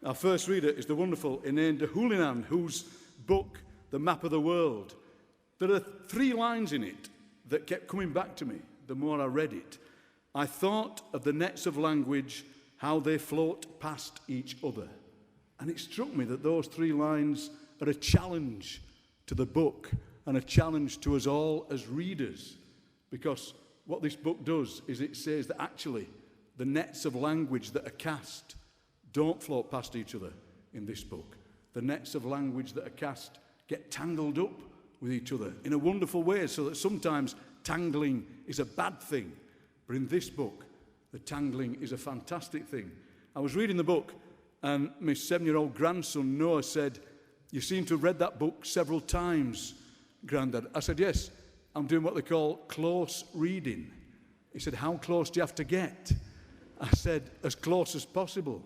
Our first reader is the wonderful Eiléan Ní Chuilleanáin, whose book, The Map of the World. There are 3 lines in it that kept coming back to me the more I read it. I thought of the nets of language, how they float past each other. And it struck me that those 3 lines are a challenge to the book and a challenge to us all as readers, because what this book does is it says that actually the nets of language that are cast don't float past each other in this book. The nets of language that are cast get tangled up with each other in a wonderful way, so that sometimes tangling is a bad thing. But in this book, the tangling is a fantastic thing. I was reading the book, and my 7-year-old grandson, Noah, said, "You seem to have read that book several times, Grandad." I said, "Yes, I'm doing what they call close reading." He said, "How close do you have to get?" I said, "As close as possible."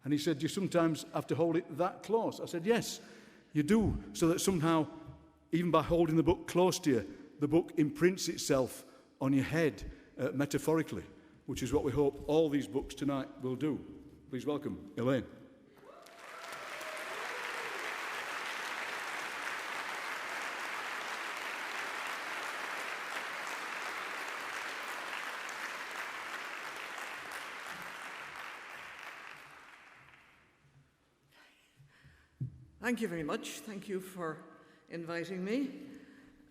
And he said, "Do you sometimes have to hold it that close?" I said, "Yes, you do, so that somehow, even by holding the book close to you, the book imprints itself on your head, metaphorically, which is what we hope all these books tonight will do." Please welcome Eiléan. Thank you very much. Thank you for inviting me.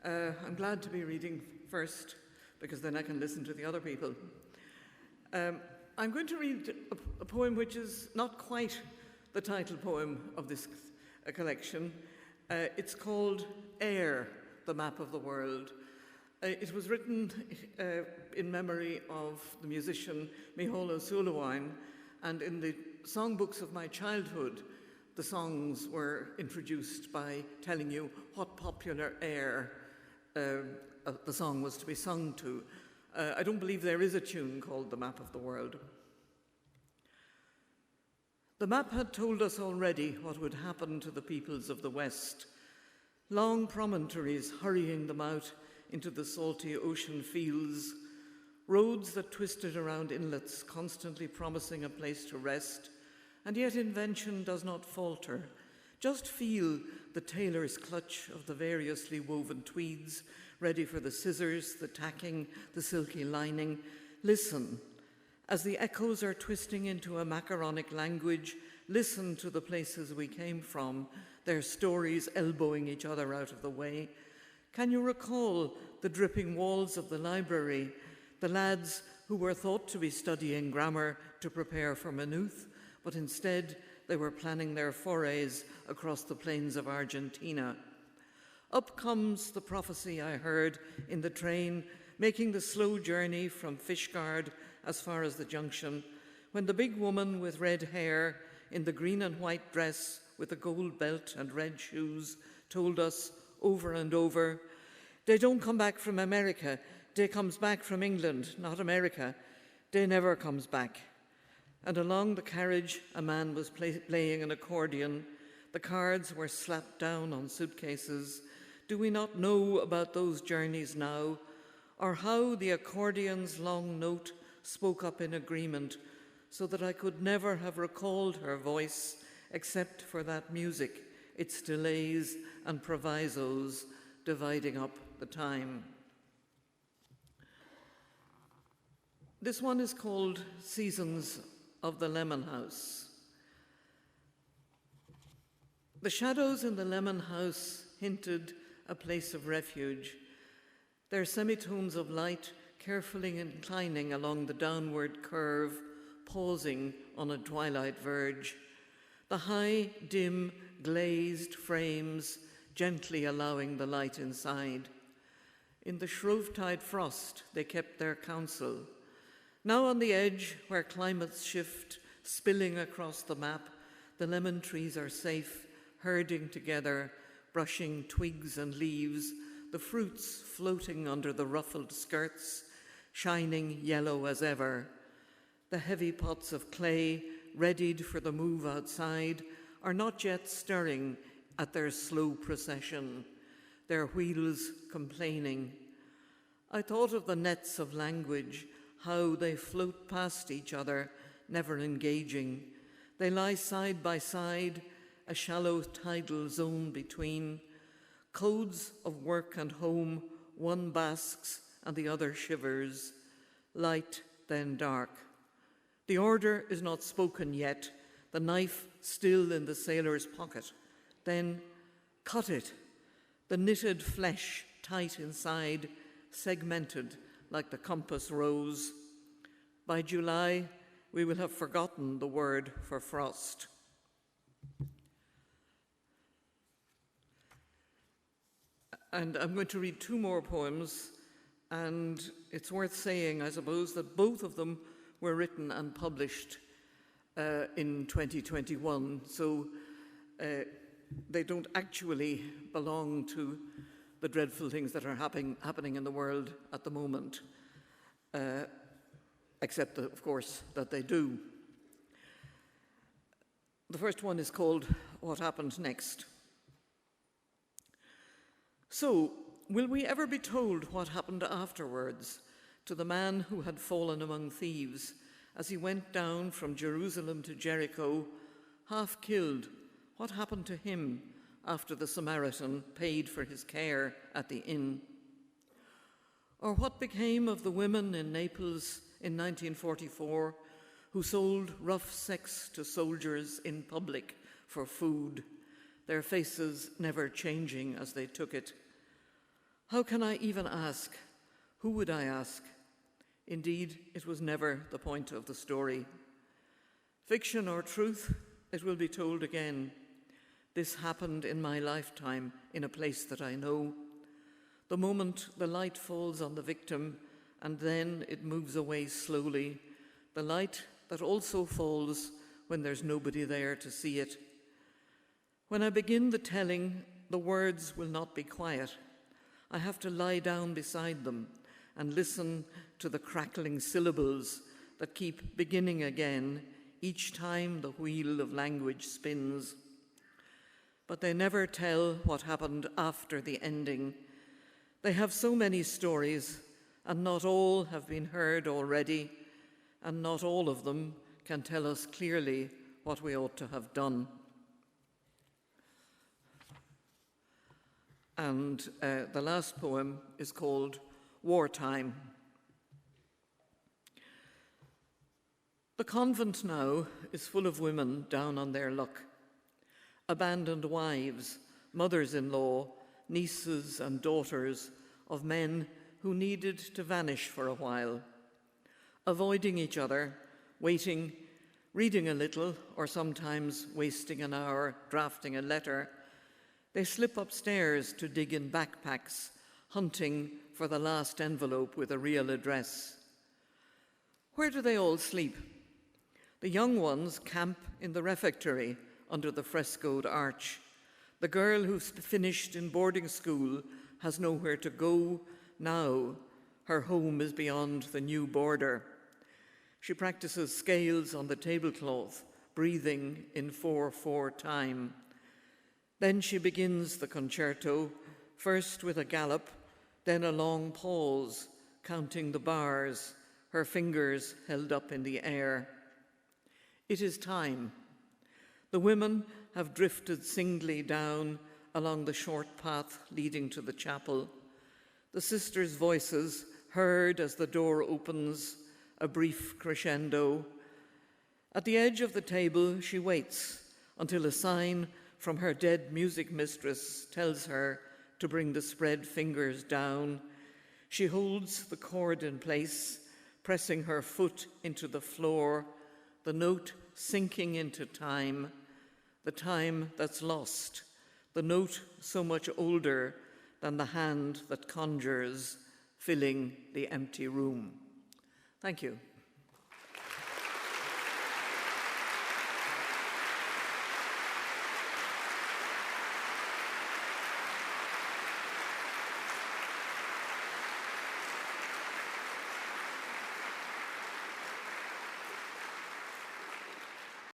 I'm glad to be reading first, because then I can listen to the other people. I'm going to read a poem which is not quite the title poem of this collection. It's called Air, the Map of the World. It was written in memory of the musician Mícheál Ó Súilleabháin, and in the songbooks of my childhood, the songs were introduced by telling you what popular air the song was to be sung to. I don't believe there is a tune called The Map of the World. The map had told us already what would happen to the peoples of the West. Long promontories hurrying them out into the salty ocean fields, roads that twisted around inlets, constantly promising a place to rest, and yet invention does not falter. Just feel the tailor's clutch of the variously woven tweeds, ready for the scissors, the tacking, the silky lining. Listen, as the echoes are twisting into a macaronic language, listen to the places we came from, their stories elbowing each other out of the way. Can you recall the dripping walls of the library, the lads who were thought to be studying grammar to prepare for Maynooth, but instead they were planning their forays across the plains of Argentina? Up comes the prophecy I heard in the train, making the slow journey from Fishguard as far as the junction, when the big woman with red hair in the green and white dress with a gold belt and red shoes told us over and over, "They don't come back from America, they comes back from England, not America. They never comes back." And along the carriage, a man was playing an accordion. The cards were slapped down on suitcases. Do we not know about those journeys now, or how the accordion's long note spoke up in agreement, so that I could never have recalled her voice except for that music, its delays and provisos dividing up the time? This one is called Seasons of the Lemon House. The shadows in the lemon house hinted a place of refuge, their semitones of light carefully inclining along the downward curve, pausing on a twilight verge. The high, dim, glazed frames gently allowing the light inside. In the Shrovetide frost, they kept their counsel. Now on the edge, where climates shift, spilling across the map, the lemon trees are safe, herding together, brushing twigs and leaves, the fruits floating under the ruffled skirts, shining yellow as ever. The heavy pots of clay, readied for the move outside, are not yet stirring at their slow procession, their wheels complaining. I thought of the nets of language, how they float past each other, never engaging, They lie side by side, a shallow tidal zone between. Codes of work and home, one basks and the other shivers. Light, then dark. The order is not spoken yet, the knife still in the sailor's pocket. Then, cut it. The knitted flesh tight inside, segmented like the compass rose. By July, we will have forgotten the word for frost. And I'm going to read two more poems, and it's worth saying, I suppose, that both of them were written and published in 2021, so they don't actually belong to the dreadful things that are happening in the world at the moment, except, that, of course, that they do. The first one is called What Happened Next. So, will we ever be told what happened afterwards to the man who had fallen among thieves as he went down from Jerusalem to Jericho, half killed? What happened to him after the Samaritan paid for his care at the inn? Or what became of the women in Naples in 1944 who sold rough sex to soldiers in public for food, their faces never changing as they took it? How can I even ask? Who would I ask? Indeed, it was never the point of the story. Fiction or truth, it will be told again. This happened in my lifetime in a place that I know. The moment the light falls on the victim, and then it moves away slowly, the light that also falls when there's nobody there to see it. When I begin the telling, the words will not be quiet. I have to lie down beside them and listen to the crackling syllables that keep beginning again each time the wheel of language spins. But they never tell what happened after the ending. They have so many stories, and not all have been heard already, and not all of them can tell us clearly what we ought to have done. And the last poem is called Wartime. The convent now is full of women down on their luck. Abandoned wives, mothers-in-law, nieces and daughters of men who needed to vanish for a while. Avoiding each other, waiting, reading a little, or sometimes wasting an hour drafting a letter, they slip upstairs to dig in backpacks, hunting for the last envelope with a real address. Where do they all sleep? The young ones camp in the refectory under the frescoed arch. The girl who's finished in boarding school has nowhere to go now. Her home is beyond the new border. She practices scales on the tablecloth, breathing in 4/4 time. Then she begins the concerto, first with a gallop, then a long pause, counting the bars, her fingers held up in the air. It is time. The women have drifted singly down along the short path leading to the chapel. The sisters' voices heard as the door opens, a brief crescendo. At the edge of the table, she waits until a sign from her dead music mistress tells her to bring the spread fingers down. She holds the chord in place, pressing her foot into the floor, the note sinking into time, the time that's lost, the note so much older than the hand that conjures, filling the empty room. Thank you.